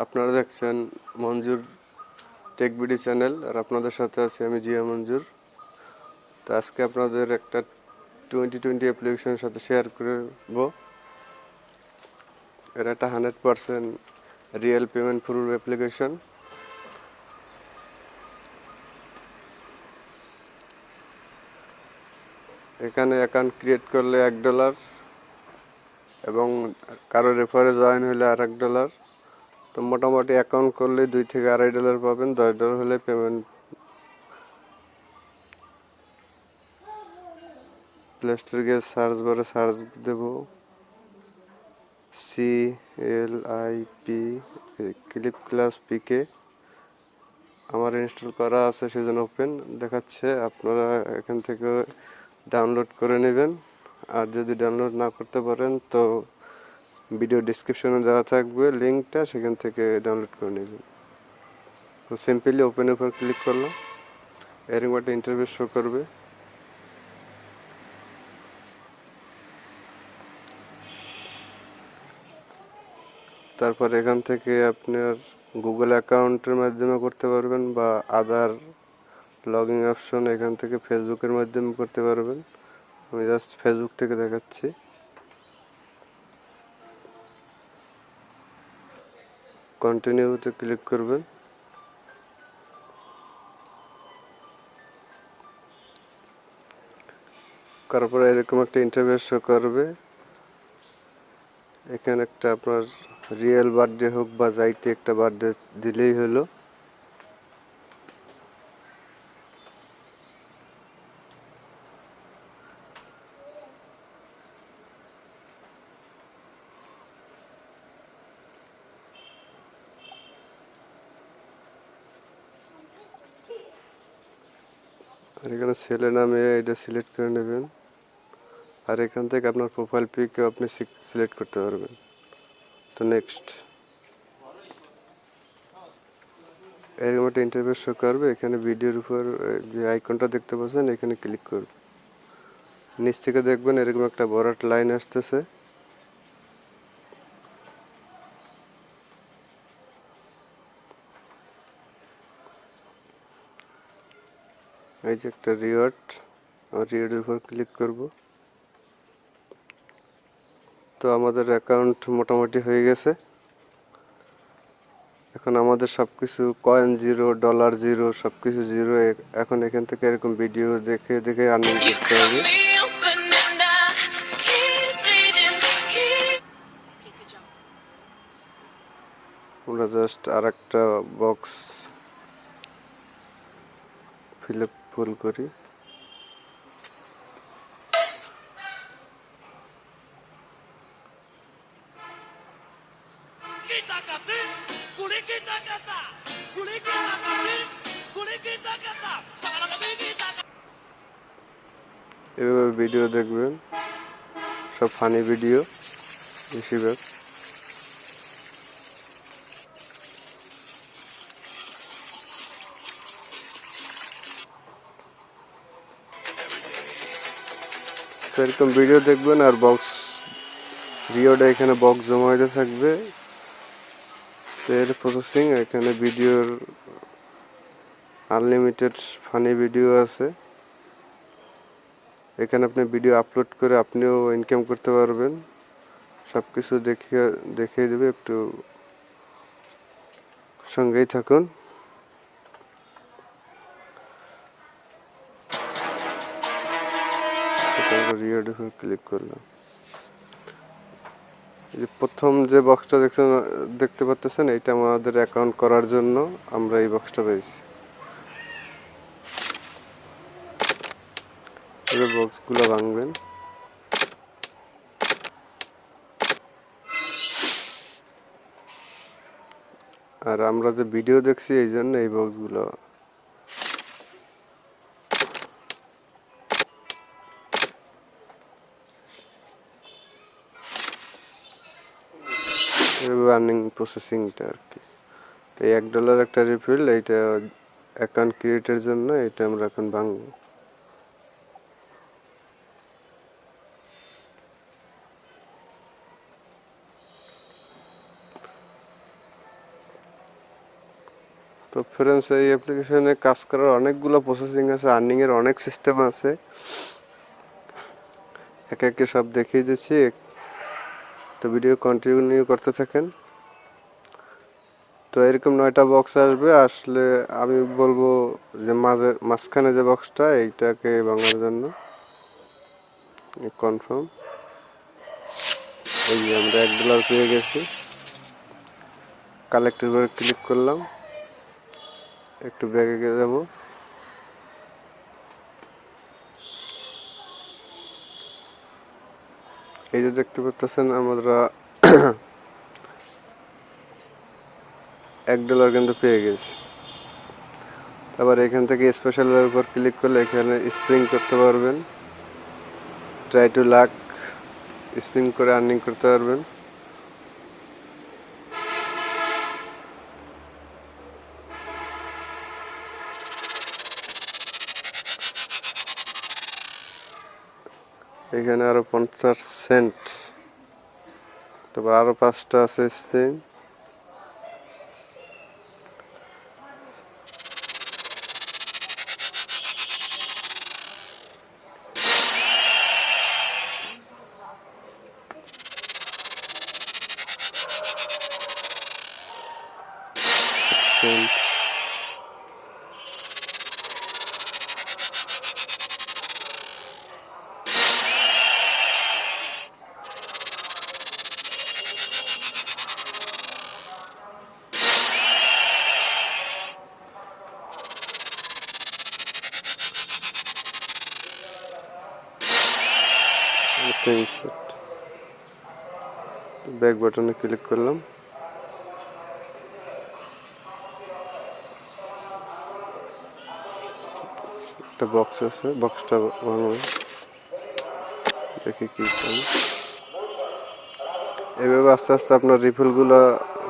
আপনারা দেখছেন মঞ্জুর tech BD channel, আর আপনাদের সাথে আছি আমি জিয়া মঞ্জুর। তো আজকে আপনাদের একটা 2020 অ্যাপ্লিকেশনের সাথে শেয়ার করব। এটা একটা 100% রিয়েল পেমেন্ট প্রুফ অ্যাপ্লিকেশন। এখানে অ্যাকাউন্ট ক্রিয়েট করলে $1 এবং কারো রেফারে জয়েন হলে $1। তো মোটামুটি অ্যাকাউন্ট করলে $2 থেকে $2.5 পাবেন। $10 হলে পেমেন্ট প্লে স্টোরে গিয়ে সার্চ বারে সার্চ দেব ক্লিপক্লাস পিকে। আমার ইনস্টল করা আছে, সেজন্য ওপেন দেখাচ্ছে। আপনারা এখান থেকে ডাউনলোড করে নেবেন, আর যদি ডাউনলোড না করতে পারেন তো ভিডিও ডিসক্রিপশনে দেওয়া থাকবে লিঙ্কটা, সেখান থেকে ডাউনলোড করে নেবেন। তো সিম্পলি ওপেনের উপর ক্লিক করলাম, এরকম একটা ইন্টারফেস শো করবে। তারপর এখান থেকে আপনার গুগল অ্যাকাউন্টের মাধ্যমে করতে পারবেন, বা আদার লগ ইন অপশন এখান থেকে ফেসবুকের মাধ্যমে করতে পারবেন। আমি জাস্ট ফেসবুক থেকে দেখাচ্ছি। কন্টিনিউতে ক্লিক করবেন। করার পরে এরকম একটা ইন্টারফেস শো করবে। এখানে একটা আপনার রিয়েল বার্থডে হোক বা যাইতে একটা বার্থডে দিলেই হলো। আর এখানে ছেলে নামে এটা সিলেক্ট করে নেবেন, আর এখান থেকে আপনার প্রোফাইল পিকও আপনি সিলেক্ট করতে পারবেন। তো নেক্সট এরকম একটা ইন্টারফেস শো করবে। এখানে ভিডিওর উপর যে আইকনটা দেখতে পাচ্ছেন এখানে ক্লিক করবে। নিচ থেকে দেখবেন এরকম একটা বড় লাইন আসতেছে। এই যে একটা রিওয়ার্ড, রিওয়ার্ডের উপর ক্লিক করব। তো আমাদের অ্যাকাউন্ট মোটামুটি হয়ে গেছে। এখন আমাদের সব কিছু কয়েন জিরো, ডলার জিরো, সব কিছু জিরো। এখন এখান থেকে এরকম ভিডিও দেখে দেখে আর্নিং করতে হবে। আমরা জাস্ট আর একটা বক্স ফুল করি। এভাবে ভিডিও দেখবেন, সব ফানি ভিডিও বেশিরভাগ। তো এরকম ভিডিও দেখবেন, আর বক্স রিওটা এখানে বক্স জমা হতে থাকবে। তো এর প্রসেসিং এখানে ভিডিওর আনলিমিটেড ফানি ভিডিও আছে। এখানে আপনি ভিডিও আপলোড করে আপনিও ইনকাম করতে পারবেন। সব কিছু দেখিয়ে দেবে, একটু সঙ্গেই থাকুন। রিওর উপর ক্লিক করলাম। যে প্রথম যে বক্সটা দেখতে পাচ্ছেন, এটা আমাদের অ্যাকাউন্ট করার জন্য আমরা এই বক্সটা পেয়েছি। এই বক্সগুলো ভাঙবেন। আর আমরা যে ভিডিও দেখছি এই জন্য এই বক্সগুলো আর্নিং প্রসেসিংটা আর কি। এই $1 একটা রিফিল, এইটা অ্যাকাউন্ট ক্রিয়েটের জন্য এটা আমরা এখন ভাঙবো। তো ফ্রেন্ডস, এই অ্যাপ্লিকেশনে কাজ করার অনেকগুলো প্রসেসিং আছে, আর্নিংয়ের অনেক সিস্টেম আছে, একে একে সব দেখিয়ে দিচ্ছি। তো ভিডিও কন্টিনিউ করতে থাকেন। তো এরকম 9টা বক্স আসলে আমি বলবো যে মাঝখানে যে বক্সটা এইটাকে ভাঙার জন্য কনফার্ম। এই যে আমরা $1 পেয়ে গেছি। কালেক্টের উপরে ক্লিক করলাম, একটু ব্যাগে যাব। এই যে দেখতে পাচ্ছেন আমরা $1 কিন্তু পেয়ে গেছি। তারপর এখান থেকে স্পেশালের উপর ক্লিক করলে এখানে স্প্রিং করতে পারবেন, ট্রাই টু লাক স্প্রিং করে আর্নিং করতে পারবেন। এখানে আরো 50 সেন্ট, তারপর আরো 5টা আছে স্প্রিং। সেন্ট ব্যাক বাটনে ক্লিক করলাম। একটা বক্স আছে, বক্সটা ভাঙলাম, দেখি কি পাই। এইভাবে আস্তে আস্তে আপনার রিফিলগুলো,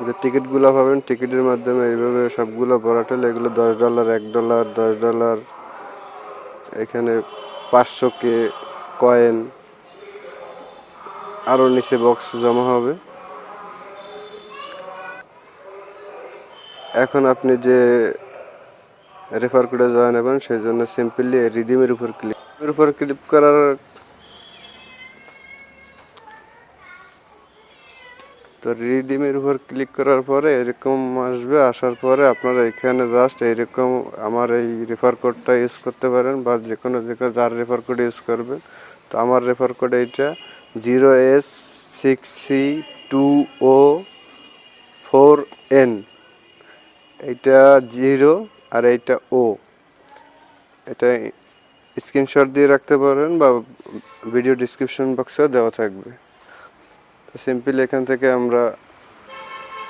যে টিকিটগুলো পাবেন, টিকিটের মাধ্যমে এইভাবে সবগুলো ভরাটেল। এগুলো $10, $1, $10, এখানে 500K কয়েন, আরও নিচে বক্স জমা হবে। এখন আপনি যে রেফার কোডে জয়েন হবেন, সেই জন্য সিম্পলি রিডিমের উপর ক্লিক করার তো রিডিমের উপর ক্লিক করার পরে এরকম আসবে। আসার পরে আপনারা এখানে জাস্ট এরকম আমার এই রেফার কোডটা ইউজ করতে পারেন, বা যে কোনো যার রেফার কোড ইউজ করবেন। তো আমার রেফার কোড এইটা 0S6C2O4N, এইটা 0 আর এইটা O। এটা স্ক্রিনশট দিয়ে রাখতে পারেন বা ভিডিও ডিসক্রিপশন বক্সেও দেওয়া থাকবে। তো সিম্পলি এখান থেকে আমরা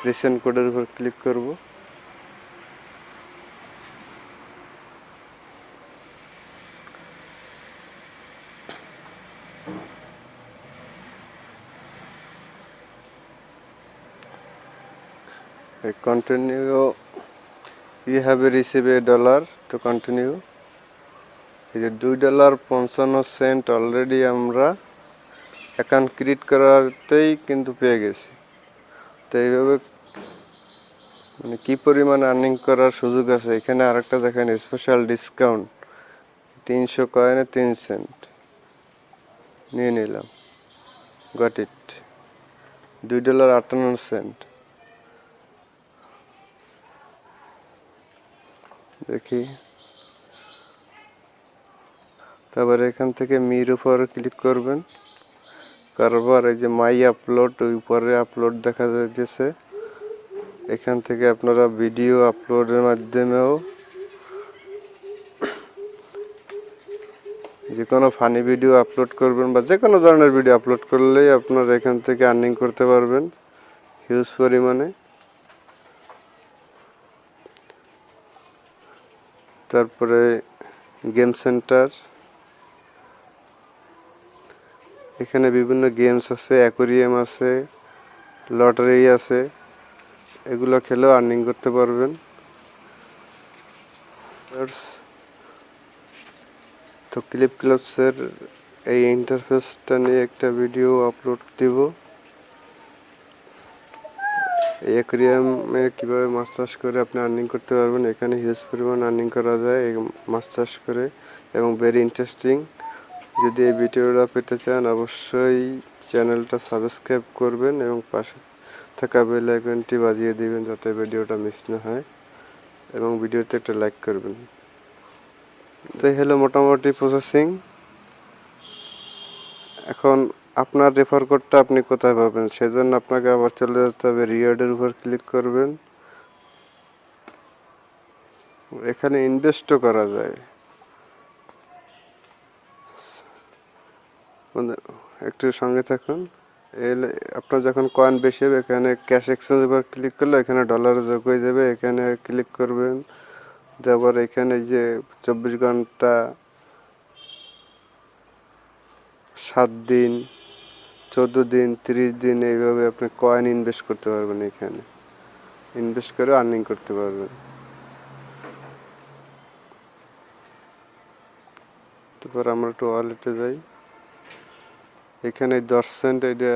রিসেন্ট কোডের উপর ক্লিক করব। কন্টিনিউ, ইউ হ্যাভ রিসিভ $1, তো কন্টিনিউ। এই যে $2.55 অলরেডি আমরা অ্যাকাউন্ট ক্রিয়েট করাতেই কিন্তু পেয়ে গেছি। তো এইভাবে মানে কী পরিমাণ আর্নিং করার সুযোগ আছে। এখানে আরেকটা দেখেন, স্পেশাল ডিসকাউন্ট 300 কয়েনে 3 সেন্ট নিয়ে নিলাম, গট ইট। $2.58 দেখি। তারপরে এখান থেকে মির উপর ক্লিক করবেন, কারবার এই যে মাই আপলোড, ওই উপরে আপলোড দেখা যাচ্ছে। এখান থেকে আপনারা ভিডিও আপলোডের মাধ্যমেও যে কোনো ফানি ভিডিও আপলোড করবেন, বা যে কোনো ধরনের ভিডিও আপলোড করলেই আপনারা এখান থেকে আর্নিং করতে পারবেন হিউজ পরিমাণে। তারপরে গেম সেন্টার, এখানে বিভিন্ন গেমস আছে, অ্যাকোয়ারিয়াম আছে, লটারি আছে, এগুলো খেলেও আর্নিং করতে পারবেন। তো ক্লিপক্লাপসের এই ইন্টারফেসটা নিয়ে একটা ভিডিও আপলোড দিব। এই অ্যাকুয়ারিয়ামে কীভাবে মাছ চাষ করে আপনি আর্নিং করতে পারবেন, এখানে হিউজ পরিমাণ আর্নিং করা যায় এই মাছ চাষ করে, এবং ভেরি ইন্টারেস্টিং। যদি এই ভিডিওটা পেতে চান অবশ্যই চ্যানেলটা সাবস্ক্রাইব করবেন এবং পাশে থাকা বেল আইকনটি বাজিয়ে দিবেন যাতে ভিডিওটা মিস না হয়, এবং ভিডিওতে একটা লাইক করবেন। তো হলো মোটামুটি প্রসেসিং। এখন আপনার রেফার কোডটা আপনি কোথায় পাবেন, সেজন্য আপনাকে আবার চলে যেতে হবে রিওয়ার্ডের উপর ক্লিক করবেন। এখানে ইনভেস্টও করা যায়। একটু সঙ্গে থাকুন। আপনার যখন কয়েন বেশি হবে এখানে ক্যাশ এক্সচেঞ্জ উপর ক্লিক করলে এখানে ডলার যোগ হয়ে যাবে, এখানে ক্লিক করবেন। তারপর এখানে যে 24 ঘন্টা, 7 দিন, 14 দিন, 30 দিন এইভাবে আপনি কয়েন ইনভেস্ট করতে পারবেন। এখানে ইনভেস্ট করে আর্নিং করতে পারবেন। তারপর আমরা একটু ওয়ালেটে যাই। এখানে 10 সেন্ট এটা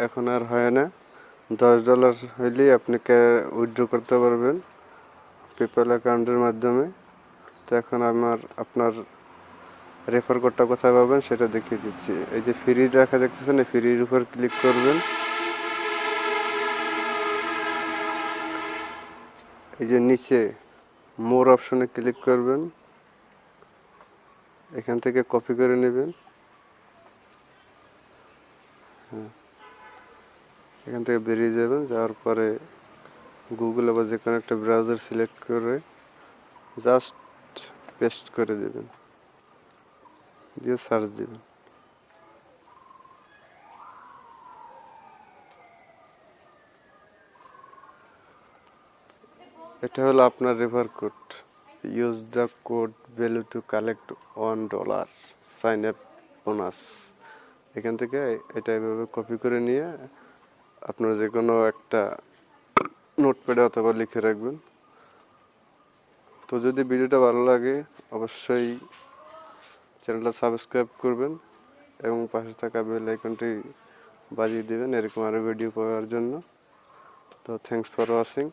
এখন আর হয় না, $10 হইলেই আপনি উইথড্র করতে পারবেন পেপ্যাল অ্যাকাউন্টের মাধ্যমে। তো এখন আপনার রেফার কোডটা কোথায় পাবেন সেটা দেখিয়ে দিচ্ছি। এই যে ফ্রি লেখা দেখতেছেন, এই ফ্রির উপর ক্লিক করবেন। এই যে নিচে মোর অপশনে ক্লিক করবেন, এখান থেকে কপি করে নেবেন। এখান থেকে বেরিয়ে যাবেন, যাওয়ার পরে গুগল বা যে কোনো একটা ব্রাউজার সিলেক্ট করে জাস্ট পেস্ট করে দেবেন, দিয়ে সার্চ দেবেন। এটা হলো আপনার refer code. Use the code value to collect $1 sign up bonus. এখান থেকে এটা এভাবে কপি করে নিয়ে আপনার যে কোনো একটা নোটপ্যাডে অথবা লিখে রাখবেন। তো যদি ভিডিওটা ভালো লাগে অবশ্যই চ্যানেলটা সাবস্ক্রাইব করবেন এবং পাশে থাকা বেল আইকনটি বাজিয়ে দেবেন এরকম আরও ভিডিও পাওয়ার জন্য। তো থ্যাংকস ফর ওয়াচিং।